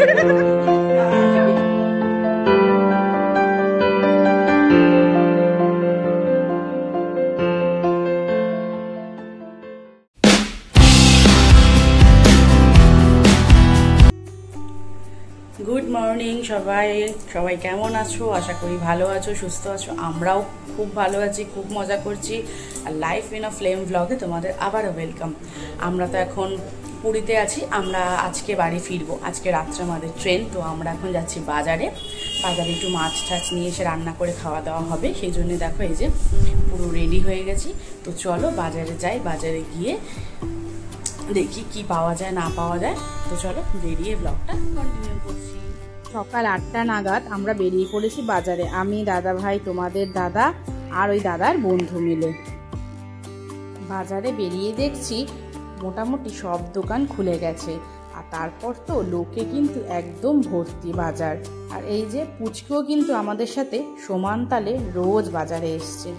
Good morning সবাই কেমন আছো? আশা করি ভালো আছো, সুস্থ আছো। আমরাও খুব ভালো আছি, খুব মজা করছি। আর লাইফ ইন আ ফ্লেম ব্লগে তোমাদের আবারও ওয়েলকাম। আমরা তো এখন পুরীতে আছি, আমরা আজকে বাড়ি ফিরবো। আজকে রাত্রে আমাদের ট্রেন, তো আমরা এখন যাচ্ছি বাজারে একটু মাছ টাছ নিয়ে এসে রান্না করে খাওয়া দাওয়া হবে। সেই জন্য দেখো এই যে পুরো রেডি হয়ে গেছি। তো চলো বাজারে যাই, বাজারে গিয়ে দেখি কি পাওয়া যায় না পাওয়া যায়। তো চলো বেরিয়ে ব্লগটা কন্টিনিউ করছি। সকাল 8টা নাগাদ আমরা বেরিয়ে পড়েছি বাজারে, আমি, দাদা ভাই, তোমাদের দাদা আর ওই দাদার বন্ধু মিলে। বাজারে বেরিয়ে দেখছি মোটামুটি সব দোকান খুলে গেছে, আর তারপর তো লোকে কিন্তু একদম ভর্তি বাজার। আর এই যে পুচকেও কিন্তু আমাদের সাথে সমান তালে রোজ বাজারে এসছে।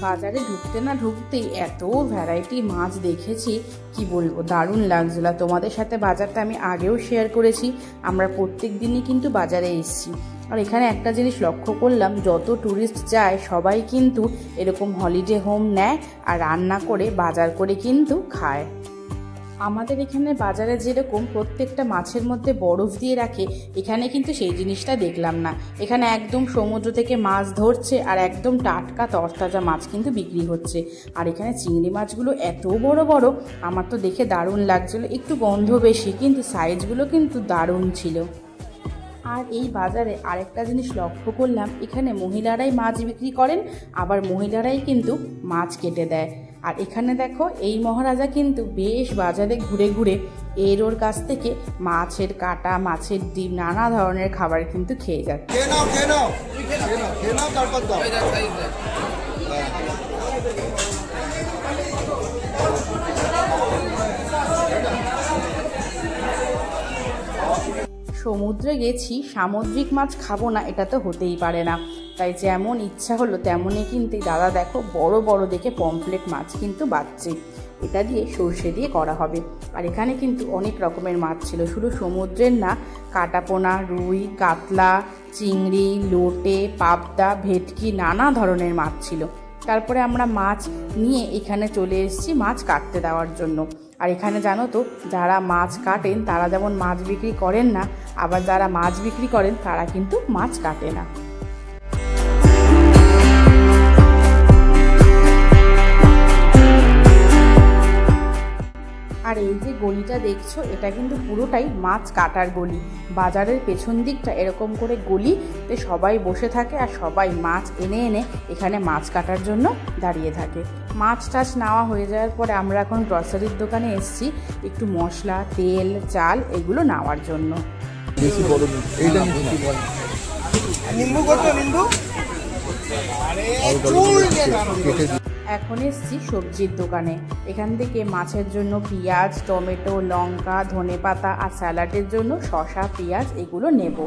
বাজারে ঢুকতে না ঢুকতেই এত ভ্যারাইটি মাছ দেখেছি, কি বলবো, দারুণ লাগছিল। তোমাদের সাথে বাজারটা আমি আগেও শেয়ার করেছি, আমরা প্রত্যেক দিনই কিন্তু বাজারে এসেছি। আর এখানে একটা জিনিস লক্ষ্য করলাম, যত ট্যুরিস্ট যায় সবাই কিন্তু এরকম হলিডে হোম নেয় আর রান্না করে বাজার করে কিন্তু খায়। আমাদের এখানে বাজারে যেরকম প্রত্যেকটা মাছের মধ্যে বরফ দিয়ে রাখে, এখানে কিন্তু সেই জিনিসটা দেখলাম না। এখানে একদম সমুদ্র থেকে মাছ ধরছে আর একদম টাটকা তরতাজা মাছ কিন্তু বিক্রি হচ্ছে। আর এখানে চিংড়ি মাছগুলো এত বড় বড়, আমার তো দেখে দারুণ লাগছিল। একটু গন্ধ বেশি, কিন্তু সাইজগুলো কিন্তু দারুণ ছিল। আর এই বাজারে আরেকটা জিনিস লক্ষ্য করলাম, এখানে মহিলারাই মাছ বিক্রি করেন, আবার মহিলারাই কিন্তু মাছ কেটে দেয়। আর এখানে দেখো এই মহারাজা কিন্তু বেশ বাজারে ঘুরে ঘুরে এর ওর কাছ থেকে মাছের কাটা, মাছের ডিম, নানা ধরনের খাবার কিন্তু খেয়ে যাচ্ছে। সমুদ্রে গেছি, সামুদ্রিক মাছ খাবো না এটা তো হতেই পারে না। তাই যেমন ইচ্ছা হলো তেমনই কিন্তু দাদা দেখো বড় বড় দেখে পমফ্লেট মাছ কিন্তু বাচ্ছে, এটা দিয়ে সর্ষে দিয়ে করা হবে। আর এখানে কিন্তু অনেক রকমের মাছ ছিল, শুধু সমুদ্রের না, কাটাপোনা, রুই, কাতলা, চিংড়ি, লোটে, পাবদা, ভেটকি, নানা ধরনের মাছ ছিল। তারপরে আমরা মাছ নিয়ে এখানে চলে এসেছি মাছ কাটতে দেওয়ার জন্য। আর এখানে জানো তো, যারা মাছ কাটেন তারা যেমন মাছ বিক্রি করেন না, আবার যারা মাছ বিক্রি করেন তারা কিন্তু মাছ কাটে না। আর এই যে গলিটা দেখছো, এটা কিন্তু পুরোটাই মাছ কাটার গলি। বাজারের পেছন দিকটা এরকম করে গলিতে সবাই বসে থাকে আর সবাই মাছ এনে এনে এখানে মাছ কাটার জন্য দাঁড়িয়ে থাকে। মাছ টাছ নেওয়া হয়ে যাওয়ার পরে আমরা এখন গ্রসারির দোকানে এসেছি একটু মশলা, তেল, চাল এগুলো নেওয়ার জন্য। এখন এসছি সবজির দোকানে। এখান থেকে মাছের জন্য পেঁয়াজ, টমেটো, লঙ্কা, ধনেপাতা আর স্যালাডের জন্য শসা, পেঁয়াজ এগুলো নেব।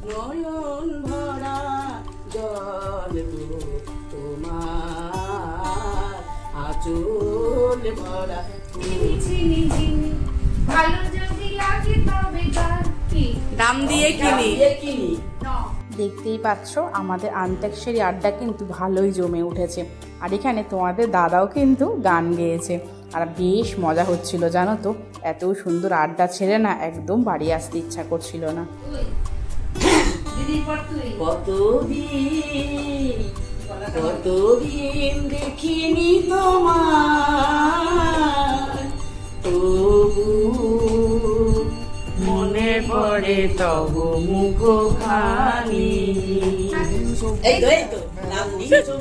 নয়ন ভরা জল তোমার আঁচল ভরা, দাম দিয়ে কিনি। দেখতেই পাচ্ছ আমাদের আন্তাক্ষরী আড্ডা কিন্তু ভালোই জমে উঠেছে। আর এখানে তোমাদের দাদাও কিন্তু গান গেয়েছে, আর বেশ মজা হচ্ছিল জানো তো। এত সুন্দর আড্ডা ছেড়ে না একদম বাড়ি আসতে ইচ্ছা করছিল না। কতদিন দেখিনি তোমার, তবু মনে পড়ে তব মুখ খানি। এই তো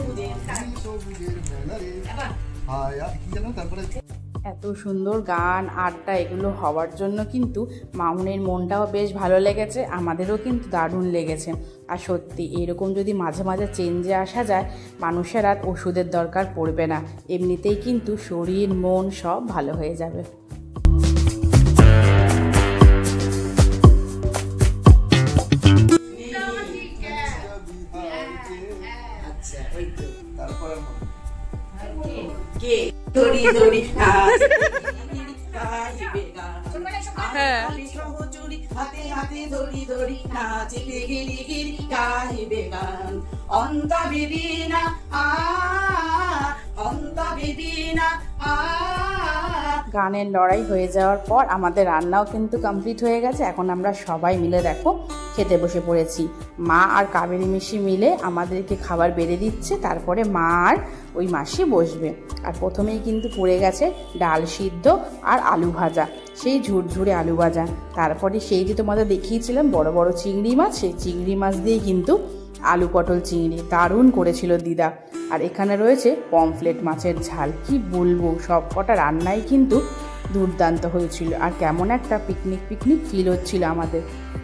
এত সুন্দর গান আড্ডা এগুলো হওয়ার জন্য কিন্তু মামুনের মনটাও বেশ ভালো লেগেছে, আমাদেরও কিন্তু দারুণ লেগেছে। আর সত্যি এরকম যদি মাঝে মাঝে চেঞ্জে আসা যায়, মানুষের আর ওষুধের দরকার পড়বে না, এমনিতেই কিন্তু শরীর মন সব ভালো হয়ে যাবে। গানের লড়াই হয়ে যাওয়ার পর আমাদের রান্নাও কিন্তু কমপ্লিট হয়ে গেছে। এখন আমরা সবাই মিলে দেখো খেতে বসে পড়েছি। মা আর কাবেরী মিশি মিলে আমাদেরকে খাবার বেড়ে দিচ্ছে, তারপরে মা আর ওই মাসি বসবে। আর প্রথমেই কিন্তু পড়ে গেছে ডাল সিদ্ধ আর আলু ভাজা, সেই ঝুরঝুরে আলু ভাজা। তারপরে সেই যে তোমাদের দেখিয়েছিলাম বড় বড় চিংড়ি মাছ, সেই চিংড়ি মাছ দিয়ে কিন্তু আলু পটল চিংড়ি দারুণ করেছিল দিদা। আর এখানে রয়েছে পমফ্লেট মাছের ঝাল। কি বলবো, সব কটা রান্নাই কিন্তু দুর্দান্ত হয়েছিল। আর কেমন একটা পিকনিক পিকনিক ফিল হচ্ছিল আমাদের,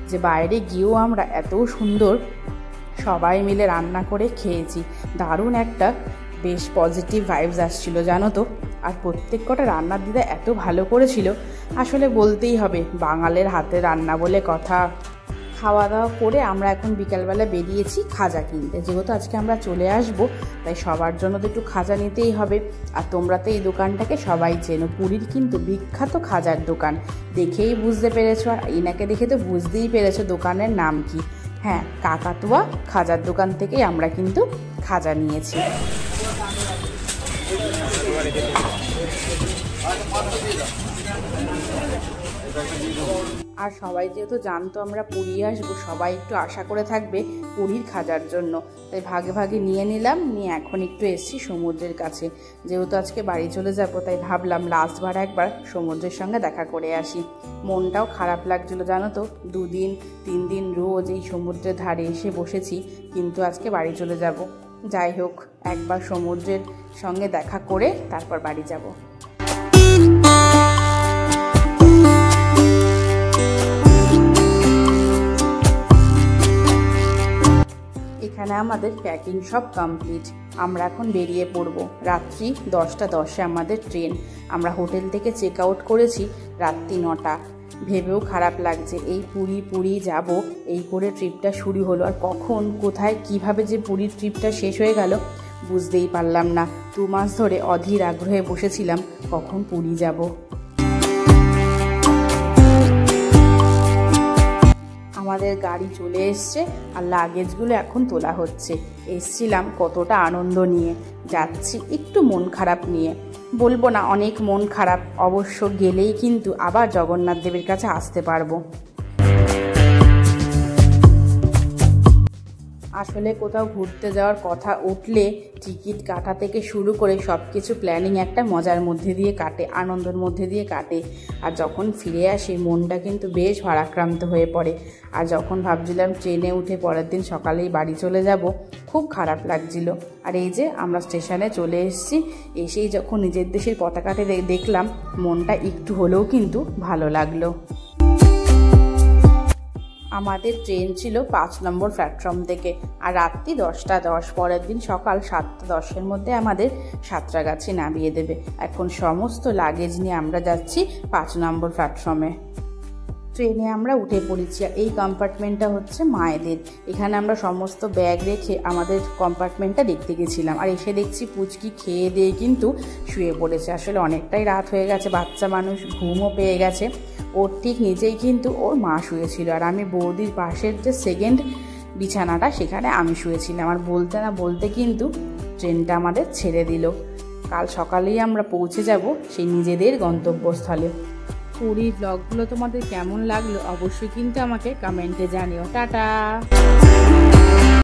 যে বাইরে গিয়েও আমরা এত সুন্দর সবাই মিলে রান্না করে খেয়েছি। দারুণ একটা বেশ পজিটিভ ভাইবস আসছিল জানো তো। আর প্রত্যেক কটা রান্নার দিদা এত ভালো করেছিল, আসলে বলতেই হবে বাঙালের হাতে রান্না বলে কথা। খাওয়া দাওয়া করে আমরা এখন বিকালবেলা বেরিয়েছি খাজা কিনতে, যেহেতু আজকে আমরা চলে আসব তাই সবার জন্য তো একটু খাজা নিতেই হবে। আর তোমরা তো এই দোকানটাকে সবাই চেনো, পুরীর কিন্তু বিখ্যাত খাজার দোকান, দেখেই বুঝতে পেরেছো। আর এনাকে দেখে তো বুঝতেই পেরেছো দোকানের নাম কি। হ্যাঁ, কাকাতুয়া খাজার দোকান থেকেই আমরা কিন্তু খাজা নিয়েছি। আর সবাই যেহেতু জানতো আমরা পুরী আসবো, সবাই একটু আশা করে থাকবে পুরীর খাজার জন্য, তাই ভাগে ভাগে নিয়ে নিলাম। নিয়ে এখন একটু এসছি সমুদ্রের কাছে, যেহেতু আজকে বাড়ি চলে যাবো তাই ভাবলাম লাস্টবার একবার সমুদ্রের সঙ্গে দেখা করে আসি। মনটাও খারাপ লাগছিলো জানো তো, 2 দিন 3 দিন রোজ এই সমুদ্রের ধারে এসে বসেছি, কিন্তু আজকে বাড়ি চলে যাব। যাই হোক, একবার সমুদ্রের সঙ্গে দেখা করে তারপর বাড়ি যাব। এখানে আমাদের প্যাকিং সব কমপ্লিট, আমরা এখন বেরিয়ে পড়ব। রাত্রি 10টা 10-এ আমাদের ট্রেন। আমরা হোটেল থেকে চেক আউট করেছি রাত্রি 9টা। ভেবেও খারাপ লাগছে, এই পুরী যাব এই করে ট্রিপটা শুরু হলো, আর কখন কোথায় কিভাবে যে পুরীর ট্রিপটা শেষ হয়ে গেল বুঝতেই পারলাম না। 2 মাস ধরে অধীর আগ্রহে বসেছিলাম কখন পুরী যাব। আমাদের গাড়ি চলে এসছে আর লাগেজগুলো এখন তোলা হচ্ছে। এসছিলাম কতটা আনন্দ নিয়ে, যাচ্ছি একটু মন খারাপ নিয়ে। বলবো না অনেক মন খারাপ, অবশ্য গেলেই কিন্তু আবার জগন্নাথ দেবের কাছে আসতে পারবো। আসলে কোথাও ঘুরতে যাওয়ার কথা উঠলে টিকিট কাটা থেকে শুরু করে সব কিছু প্ল্যানিং একটা মজার মধ্যে দিয়ে কাটে, আনন্দের মধ্যে দিয়ে কাটে। আর যখন ফিরে আসি মনটা কিন্তু বেশ ভারাক্রান্ত হয়ে পড়ে। আর যখন ভাবছিলাম ট্রেনে উঠে পরের দিন সকালেই বাড়ি চলে যাব, খুব খারাপ লাগছিল। আর এই যে আমরা স্টেশনে চলে এসেছি, এসেই যখন নিজের দেশের পতাকাটা দেখলাম মনটা একটু হলেও কিন্তু ভালো লাগলো। আমাদের ট্রেন ছিল 5 নম্বর প্ল্যাটফর্ম থেকে, আর রাত্রি 10টা 10, পরের দিন সকাল 7টা 10-এর মধ্যে আমাদের সাঁতরাগাছি নামিয়ে দেবে। এখন সমস্ত লাগেজ নিয়ে আমরা যাচ্ছি 5 নম্বর প্ল্যাটফর্মে। ট্রেনে আমরা উঠে পড়েছি, আর এই কম্পার্টমেন্টটা হচ্ছে মায়েদের। এখানে আমরা সমস্ত ব্যাগ রেখে আমাদের কম্পার্টমেন্টটা দেখতে গেছিলাম, আর এসে দেখছি পুচকি খেয়ে দিয়ে কিন্তু শুয়ে পড়েছে। আসলে অনেকটাই রাত হয়ে গেছে, বাচ্চা মানুষ ঘুমও পেয়ে গেছে। ওর ঠিক নিচেই কিন্তু ওর মা শুয়েছিল, আর আমি বৌদির পাশের যে সেকেন্ড বিছানাটা সেখানে আমি শুয়েছিলাম। আর বলতে না বলতে কিন্তু ট্রেনটা আমাদের ছেড়ে দিল। কাল সকালেই আমরা পৌঁছে যাব সেই নিজেদের গন্তব্যস্থলে। পুরীর ব্লগগুলো তোমাদের কেমন লাগলো অবশ্যই কিন্তু আমাকে কমেন্টে জানিও। টাটা।